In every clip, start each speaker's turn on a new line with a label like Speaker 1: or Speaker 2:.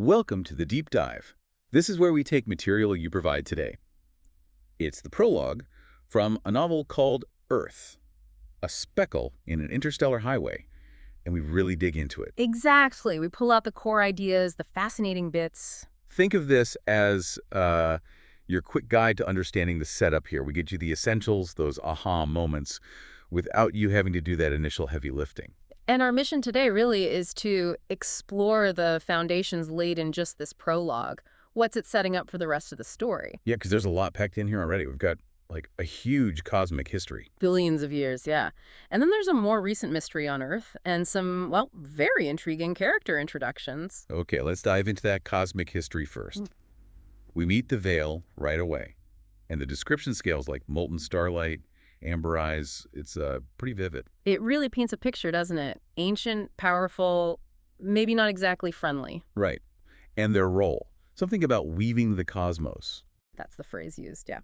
Speaker 1: Welcome to the Deep Dive. This is where we take material you provide today. It's the prologue from a novel called Earth, a speckle in an interstellar highway, and we really dig into it.
Speaker 2: Exactly. We pull out the core ideas, the fascinating bits.
Speaker 1: Think of this as your quick guide to understanding the setup here. We get you the essentials, those aha moments, without you having to do that initial heavy lifting.
Speaker 2: And our mission today really is to explore the foundations laid in just this prologue. What's it setting up for the rest of the story?
Speaker 1: Yeah, because there's a lot packed in here already. We've got like a huge cosmic history.
Speaker 2: Billions of years, yeah. And then there's a more recent mystery on Earth and some, well, very intriguing character introductions.
Speaker 1: Okay, let's dive into that cosmic history first. We meet the Vael right away. And the description scales like molten starlight, amber eyes, it's pretty vivid.
Speaker 2: It really paints a picture, doesn't it? Ancient, powerful, maybe not exactly friendly.
Speaker 1: Right. And their role. Something about weaving the cosmos.
Speaker 2: That's the phrase used, yeah.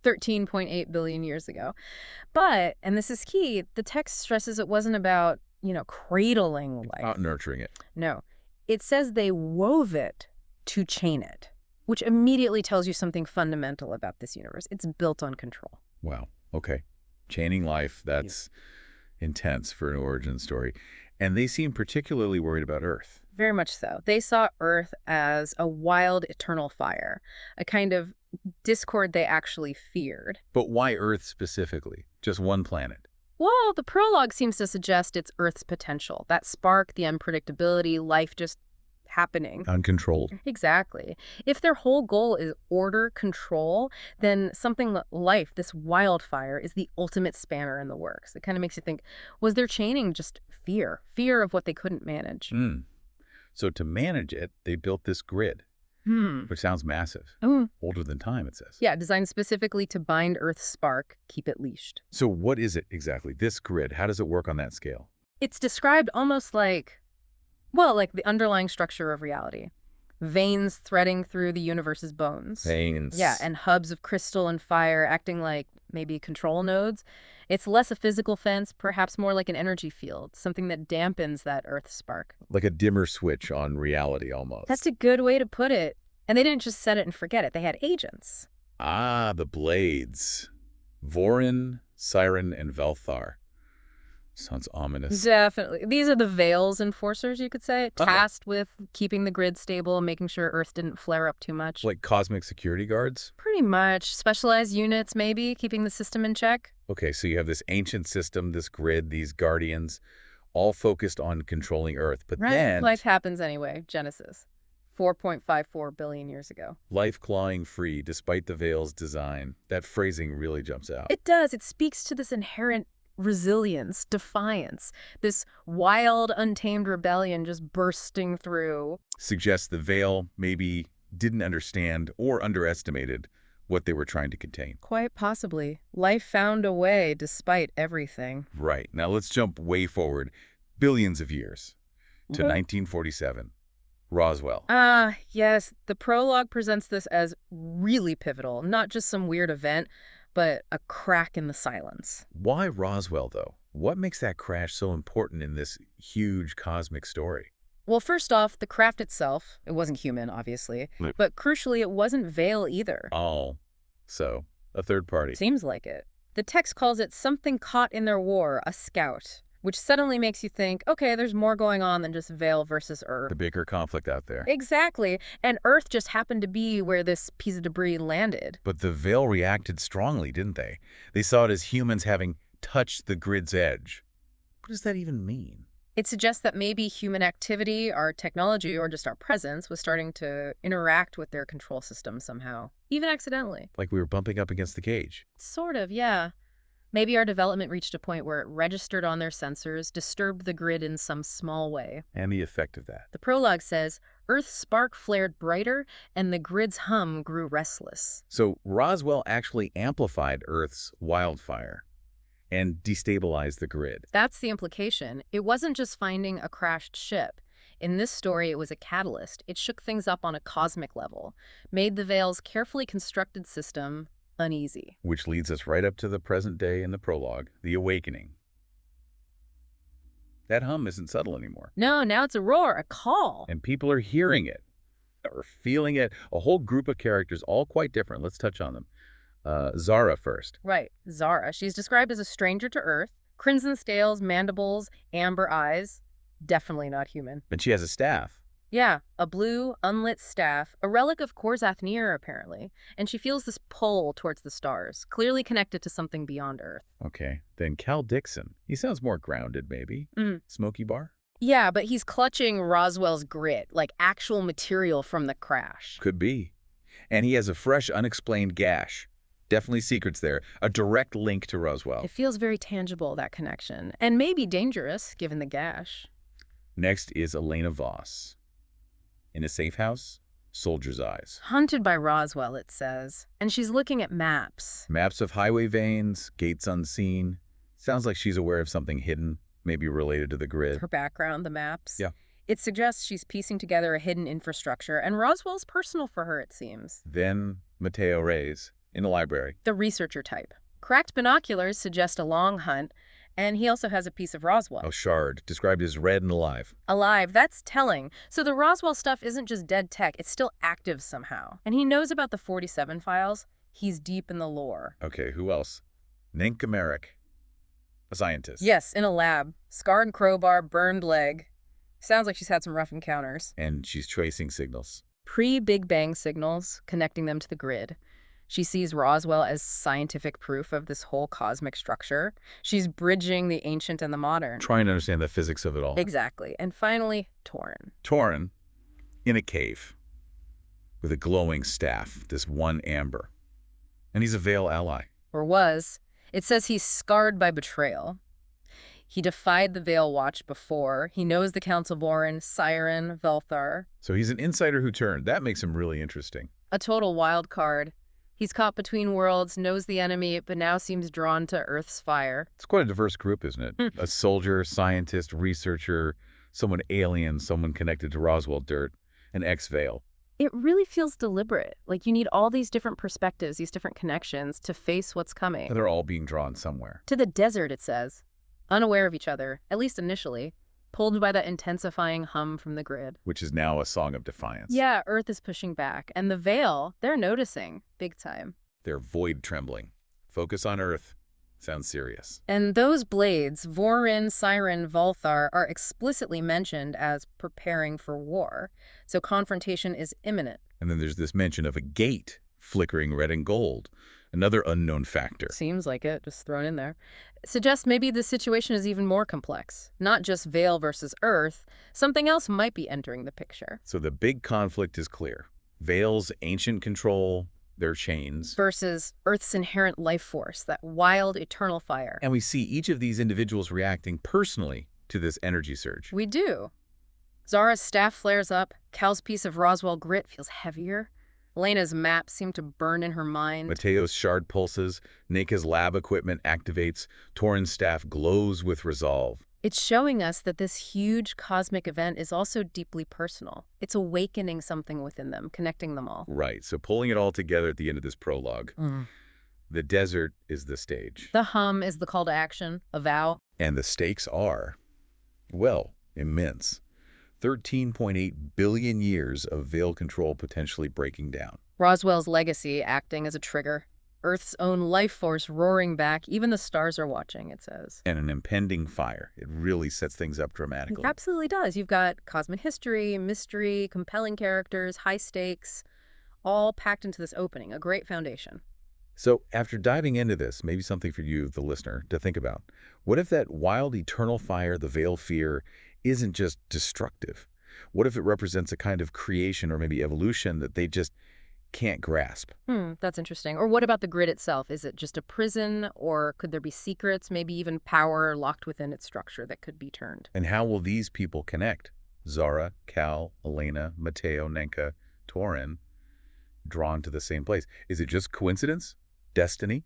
Speaker 2: 13.8 billion years ago. But, and this is key, the text stresses it wasn't about, cradling life.
Speaker 1: About nurturing it.
Speaker 2: No. It says they wove it to chain it, which immediately tells you something fundamental about this universe. It's built on control.
Speaker 1: Wow. Okay. Chaining life, that's intense for an origin story. And they seem particularly worried about Earth.
Speaker 2: Very much so. They saw Earth as a wild, eternal fire, a kind of discord they actually feared.
Speaker 1: But why Earth specifically? Just one planet?
Speaker 2: Well, the prologue seems to suggest it's Earth's potential. That spark, the unpredictability, life just happening.
Speaker 1: Uncontrolled.
Speaker 2: Exactly. If their whole goal is order, control, then something life, this wildfire, is the ultimate spanner in the works. It kind of makes you think, was their chaining just fear? Fear of what they couldn't manage.
Speaker 1: So to manage it, they built this grid, which sounds massive. Older than time, it says.
Speaker 2: Yeah, designed specifically to bind Earth's spark, keep it leashed.
Speaker 1: So what is it exactly, this grid? How does it work on that scale?
Speaker 2: It's described almost like, well, like the underlying structure of reality. Veins threading through the universe's bones.
Speaker 1: Veins.
Speaker 2: Yeah, and hubs of crystal and fire acting like maybe control nodes. It's less a physical fence, perhaps more like an energy field, something that dampens that Earth spark.
Speaker 1: Like a dimmer switch on reality almost.
Speaker 2: That's a good way to put it. And they didn't just set it and forget it. They had agents.
Speaker 1: Ah, the blades. Toren, Syren and Valthar. Sounds ominous.
Speaker 2: Definitely. These are the Vael's enforcers, you could say, tasked with keeping the grid stable, making sure Earth didn't flare up too much.
Speaker 1: Like cosmic security guards?
Speaker 2: Pretty much. Specialized units, maybe, keeping the system in check.
Speaker 1: Okay, so you have this ancient system, this grid, these guardians, all focused on controlling Earth. But then...
Speaker 2: life happens anyway. Genesis. 4.54 billion years ago.
Speaker 1: Life clawing free, despite the Vael's design. That phrasing really jumps out.
Speaker 2: It does. It speaks to this inherent resilience, defiance, this wild, untamed rebellion just bursting through.
Speaker 1: Suggests the Vael maybe didn't understand or underestimated what they were trying to contain.
Speaker 2: Quite possibly. Life found a way despite everything.
Speaker 1: Right. Now let's jump way forward, billions of years, to 1947. Roswell.
Speaker 2: Yes. The prologue presents this as really pivotal, not just some weird event, but a crack in the silence.
Speaker 1: Why Roswell, though? What makes that crash so important in this huge cosmic story?
Speaker 2: Well, first off, the craft itself, it wasn't human, obviously, but crucially, it wasn't Vael either.
Speaker 1: Oh, so a third party.
Speaker 2: Seems like it. The text calls it something caught in their war, a scout, which suddenly makes you think, okay, there's more going on than just Vael versus Earth.
Speaker 1: The bigger conflict out there.
Speaker 2: Exactly. And Earth just happened to be where this piece of debris landed.
Speaker 1: But the Vael reacted strongly, didn't they? They saw it as humans having touched the grid's edge. What does that even mean?
Speaker 2: It suggests that maybe human activity, our technology, or just our presence was starting to interact with their control system somehow, even accidentally.
Speaker 1: Like we were bumping up against the cage.
Speaker 2: Sort of, yeah. Maybe our development reached a point where it registered on their sensors, disturbed the grid in some small way.
Speaker 1: And the effect of that.
Speaker 2: The prologue says, Earth's spark flared brighter and the grid's hum grew restless.
Speaker 1: So Roswell actually amplified Earth's wildfire and destabilized the grid.
Speaker 2: That's the implication. It wasn't just finding a crashed ship. In this story, it was a catalyst. It shook things up on a cosmic level, made the Vael's carefully constructed system uneasy.
Speaker 1: Which leads us right up to the present day in the prologue, the awakening. That hum isn't subtle anymore.
Speaker 2: No, now it's a roar, a call.
Speaker 1: And people are hearing it. We're feeling it. A whole group of characters, all quite different. Let's touch on them. Zara first.
Speaker 2: Right, Zara. She's described as a stranger to Earth. Crimson scales, mandibles, amber eyes. Definitely not human.
Speaker 1: And she has a staff.
Speaker 2: Yeah, a blue, unlit staff, a relic of Korzath apparently. And she feels this pull towards the stars, clearly connected to something beyond Earth.
Speaker 1: Okay. Then Cal Dixon. He sounds more grounded, maybe. Smoky bar?
Speaker 2: Yeah, but he's clutching Roswell's grit, like actual material from the crash.
Speaker 1: Could be. And he has a fresh, unexplained gash. Definitely secrets there. A direct link to Roswell.
Speaker 2: It feels very tangible, that connection. And maybe dangerous, given the gash.
Speaker 1: Next is Elena Voss. In a safe house, soldier's eyes.
Speaker 2: Hunted by Roswell, it says. And she's looking at maps.
Speaker 1: Maps of highway veins, gates unseen. Sounds like she's aware of something hidden, maybe related to the grid.
Speaker 2: Her background, the maps.
Speaker 1: Yeah.
Speaker 2: It suggests she's piecing together a hidden infrastructure, and Roswell's personal for her, it seems.
Speaker 1: Then Mateo Reyes, in the library.
Speaker 2: The researcher type. Cracked binoculars suggest a long hunt, and he also has a piece of Roswell.
Speaker 1: A shard, described as red and alive.
Speaker 2: Alive, that's telling. So the Roswell stuff isn't just dead tech, it's still active somehow. And he knows about the 47 files. He's deep in the lore.
Speaker 1: Okay, who else? Nenka Merrick, a scientist.
Speaker 2: Yes, in a lab. Scarred crowbar, burned leg. Sounds like she's had some rough encounters.
Speaker 1: And she's tracing signals.
Speaker 2: Pre-Big Bang signals, connecting them to the grid. She sees Roswell as scientific proof of this whole cosmic structure. She's bridging the ancient and the modern.
Speaker 1: Trying to understand the physics of it all.
Speaker 2: Exactly. And finally, Toren.
Speaker 1: Toren, in a cave, with a glowing staff, this one amber. And he's a Vael ally.
Speaker 2: Or was. It says he's scarred by betrayal. He defied the Vael Watch before. He knows the Council Boren, Syren, Valthar.
Speaker 1: So he's an insider who turned. That makes him really interesting.
Speaker 2: A total wild card. He's caught between worlds, knows the enemy, but now seems drawn to Earth's fire.
Speaker 1: It's quite a diverse group, isn't it? A soldier, scientist, researcher, someone alien, someone connected to Roswell dirt, an ex-Vael.
Speaker 2: It really feels deliberate. Like you need all these different perspectives, these different connections to face what's coming.
Speaker 1: And they're all being drawn somewhere.
Speaker 2: To the desert, it says. Unaware of each other, at least initially. Pulled by that intensifying hum from the grid.
Speaker 1: Which is now a song of defiance.
Speaker 2: Yeah, Earth is pushing back. And the Vael, they're noticing, big time.
Speaker 1: They're void trembling. Focus on Earth. Sounds serious.
Speaker 2: And those blades, Vorin, Syren, Valthar, are explicitly mentioned as preparing for war. So confrontation is imminent.
Speaker 1: And then there's this mention of a gate flickering red and gold. Another unknown factor.
Speaker 2: Seems like it, just thrown in there. Suggests maybe the situation is even more complex. Not just Vael versus Earth. Something else might be entering the picture.
Speaker 1: So the big conflict is clear. Vael's ancient control, their chains.
Speaker 2: Versus Earth's inherent life force, that wild, eternal fire.
Speaker 1: And we see each of these individuals reacting personally to this energy surge.
Speaker 2: We do. Zara's staff flares up. Cal's piece of Roswell grit feels heavier. Elena's maps seem to burn in her mind.
Speaker 1: Mateo's shard pulses, Neka's lab equipment activates, Toren's staff glows with resolve.
Speaker 2: It's showing us that this huge cosmic event is also deeply personal. It's awakening something within them, connecting them all.
Speaker 1: Right, so pulling it all together at the end of this prologue. The desert is the stage.
Speaker 2: The hum is the call to action, a vow.
Speaker 1: And the stakes are, well, immense. 13.8 billion years of Vael control potentially breaking down.
Speaker 2: Roswell's legacy acting as a trigger. Earth's own life force roaring back. Even the stars are watching, it says.
Speaker 1: And an impending fire. It really sets things up dramatically.
Speaker 2: It absolutely does. You've got cosmic history, mystery, compelling characters, high stakes, all packed into this opening. A great foundation.
Speaker 1: So after diving into this, maybe something for you, the listener, to think about. What if that wild eternal fire, the Vael fear, isn't just destructive? What if it represents a kind of creation or maybe evolution that they just can't grasp?
Speaker 2: That's interesting. Or what about the grid itself? Is it just a prison, or could there be secrets, maybe even power locked within its structure that could be turned?
Speaker 1: And how will these people connect? Zara, Cal, Elena, Mateo, Nenka, Toren, drawn to the same place. Is it just coincidence? Destiny?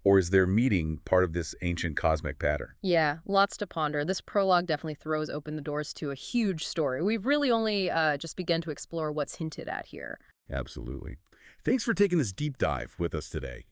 Speaker 1: Or is their meeting part of this ancient cosmic pattern?
Speaker 2: Yeah, lots to ponder. This prologue definitely throws open the doors to a huge story. We've really only just begun to explore what's hinted at here.
Speaker 1: Absolutely. Thanks for taking this deep dive with us today.